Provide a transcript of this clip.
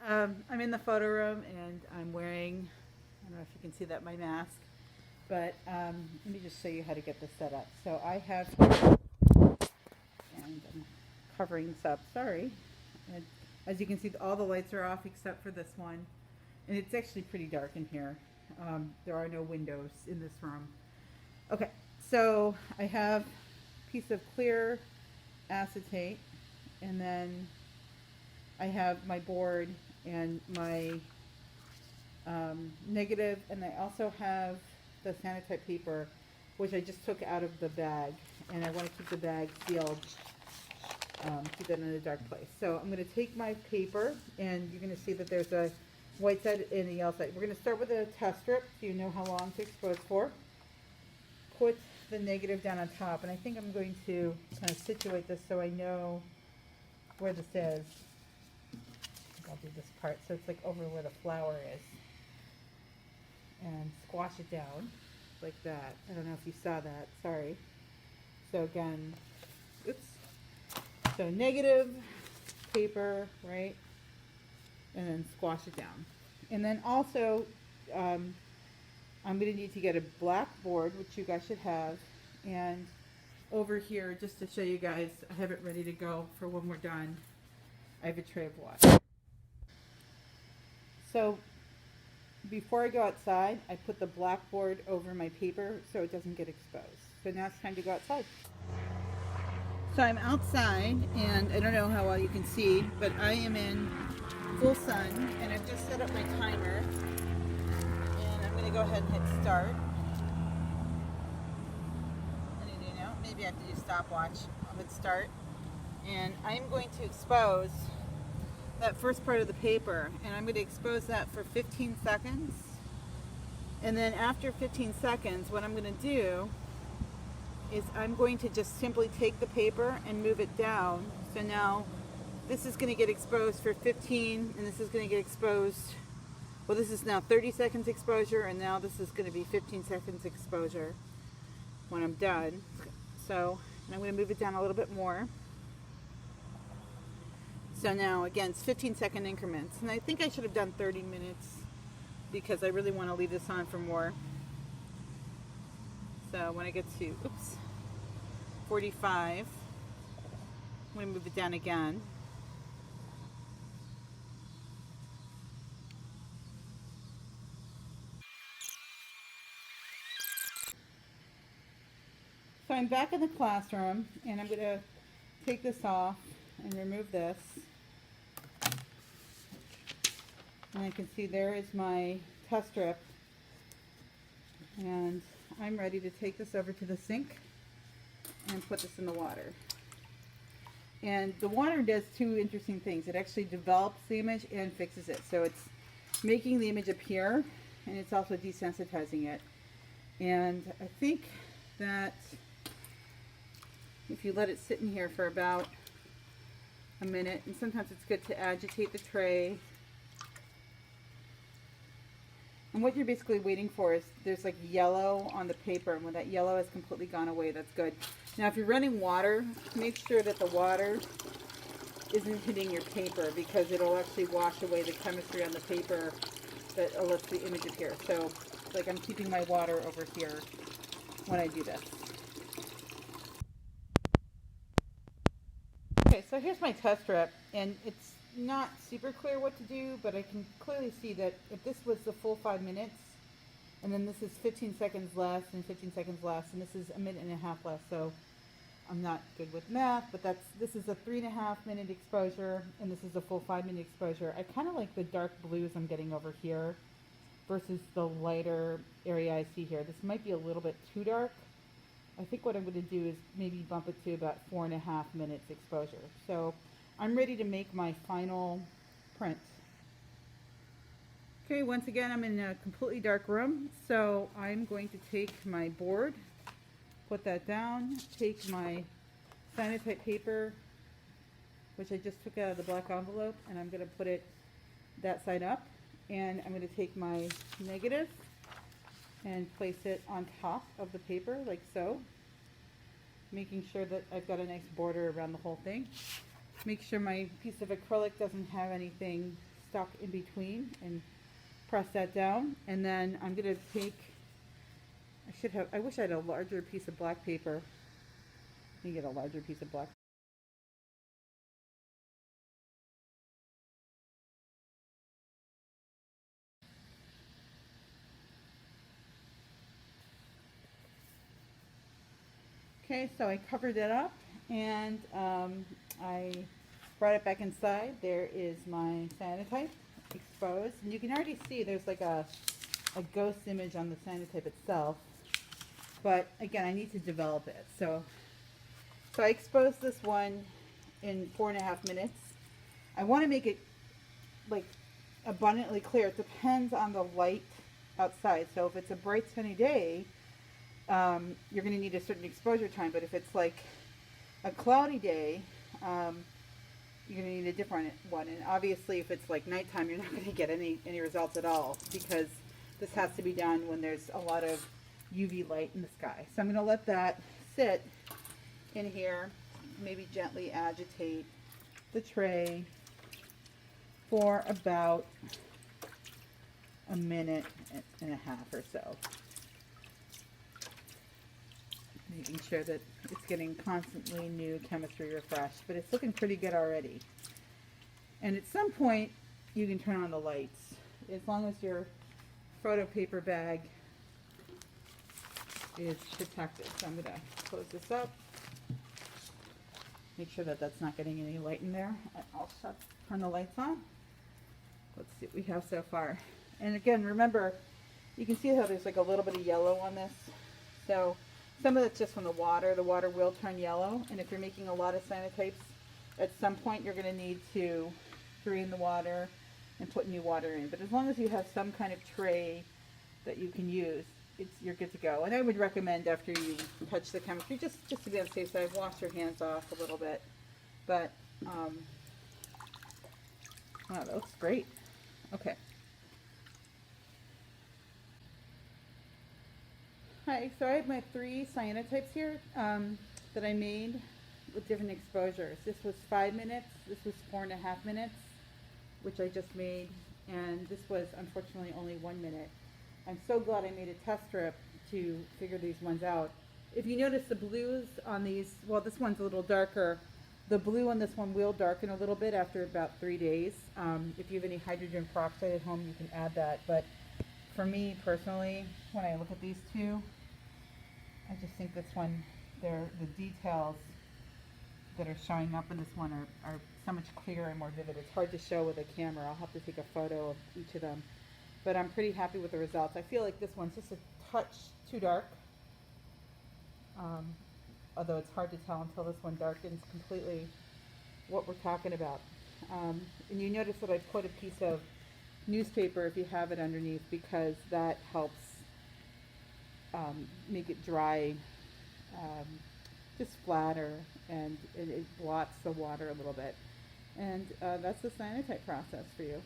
I'm in the photo room and I'm wearing, I don't know if you can see that, my mask, but let me just show you how to get this set up. So I have, and I'm covering this up, sorry. And as you can see, all the lights are off except for this one. And it's actually pretty dark in here. There are no windows in this room. Okay, so I have a piece of clear acetate, and then I have my board and my negative, and I also have the cyanotype paper, which I just took out of the bag, and I want to keep the bag sealed, keep it in a dark place. So I'm going to take my paper, and you're going to see that there's a white side and a yellow side. We're going to start with a test strip so you know how long to expose for. Put the negative down on top, and I think I'm going to kind of situate this so I know where this is. I'll do this part so it's like over where the flower is, and squash it down like that. I don't know if you saw that, sorry. So again, oops. So negative paper, right? And then squash it down. And then also, I'm going to need to get a blackboard, which you guys should have. And over here, just to show you guys, I have it ready to go for when we're done. I have a tray of water. So before I go outside, I put the blackboard over my paper so it doesn't get exposed. So now it's time to go outside. So I'm outside, and I don't know how well you can see, but I am in full sun, and I've just set up my timer, and I'm going to go ahead and hit start. And you know, maybe I have to do stopwatch. I'll hit start, and I'm going to expose that first part of the paper, and I'm going to expose that for 15 seconds. And then after 15 seconds, what I'm going to do is I'm going to just simply take the paper and move it down. So now this is going to get exposed for 15, and this is going to get exposed, well, this is now 30 seconds exposure, and now this is going to be 15 seconds exposure when I'm done. So and I'm going to move it down a little bit more. So now, again, it's 15-second increments. And I think I should have done 30 minutes because I really want to leave this on for more. So when I get to, 45, I'm going to move it down again. So I'm back in the classroom, and I'm going to take this off and remove this. And I can see there is my test strip, and I'm ready to take this over to the sink and put this in the water. And the water does two interesting things. It actually develops the image and fixes it. So it's making the image appear, and it's also desensitizing it. And I think that if you let it sit in here for about a minute, and sometimes it's good to agitate the tray. And what you're basically waiting for is there's like yellow on the paper, and when that yellow has completely gone away, that's good. Now if you're running water, make sure that the water isn't hitting your paper, because it'll actually wash away the chemistry on the paper that lets the image appear. So like I'm keeping my water over here when I do this. Okay, so here's my test strip, and it's not super clear what to do, but I can clearly see that if this was the full 5 minutes, and then this is 15 seconds less and 15 seconds less, and this is a minute and a half less, so I'm not good with math, but this is a 3.5 minute exposure, and this is a full 5 minute exposure. I kind of like the dark blues I'm getting over here versus the lighter area I see here. This might be a little bit too dark. I think what I'm going to do is maybe bump it to about 4.5 minutes exposure. So I'm ready to make my final print. Okay, once again, I'm in a completely dark room, so I'm going to take my board, put that down, take my cyanotype paper, which I just took out of the black envelope, and I'm going to put it that side up, and I'm going to take my negative and place it on top of the paper like so, making sure that I've got a nice border around the whole thing. Make sure my piece of acrylic doesn't have anything stuck in between and press that down. And then I'm going to take, I wish I had a larger piece of black paper. Let me get a larger piece of black. Okay, so I covered it up and I brought it back inside. There is my cyanotype exposed, and you can already see there's like a ghost image on the cyanotype itself. But again, I need to develop it. So I exposed this one in 4.5 minutes. I want to make it like abundantly clear. It depends on the light outside. So if it's a bright sunny day, you're going to need a certain exposure time. But if it's like a cloudy day, you're going to need a different one. And obviously if it's like nighttime, you're not going to get any results at all, because this has to be done when there's a lot of UV light in the sky. So I'm going to let that sit in here, maybe gently agitate the tray for about a minute and a half or so. Making sure that it's getting constantly new chemistry refreshed, but it's looking pretty good already. And at some point, you can turn on the lights, as long as your photo paper bag is protected. So I'm going to close this up, make sure that that's not getting any light in there. I'll turn the lights on. Let's see what we have so far. And again, remember, you can see how there's like a little bit of yellow on this. So some of it's just from the water. The water will turn yellow, and if you're making a lot of cyanotypes, at some point you're going to need to drain the water and put new water in. But as long as you have some kind of tray that you can use, you're good to go. And I would recommend, after you touch the chemistry, just to be on the safe side, wash your hands off a little bit. But wow, that looks great. Okay. Hi, so I have my 3 cyanotypes here that I made with different exposures. This was 5 minutes, this was 4.5 minutes, which I just made, and this was unfortunately only 1 minute. I'm so glad I made a test strip to figure these ones out. If you notice the blues on these, well, this one's a little darker. The blue on this one will darken a little bit after about 3 days. If you have any hydrogen peroxide at home, you can add that. But for me personally, when I look at these two, I just think this one, the details that are showing up in this one are so much clearer and more vivid. It's hard to show with a camera. I'll have to take a photo of each of them. But I'm pretty happy with the results. I feel like this one's just a touch too dark. Although it's hard to tell until this one darkens completely what we're talking about. And you notice that I put a piece of newspaper, if you have it, underneath, because that helps make it dry, just flatter, and it blots the water a little bit. And that's the cyanotype process for you.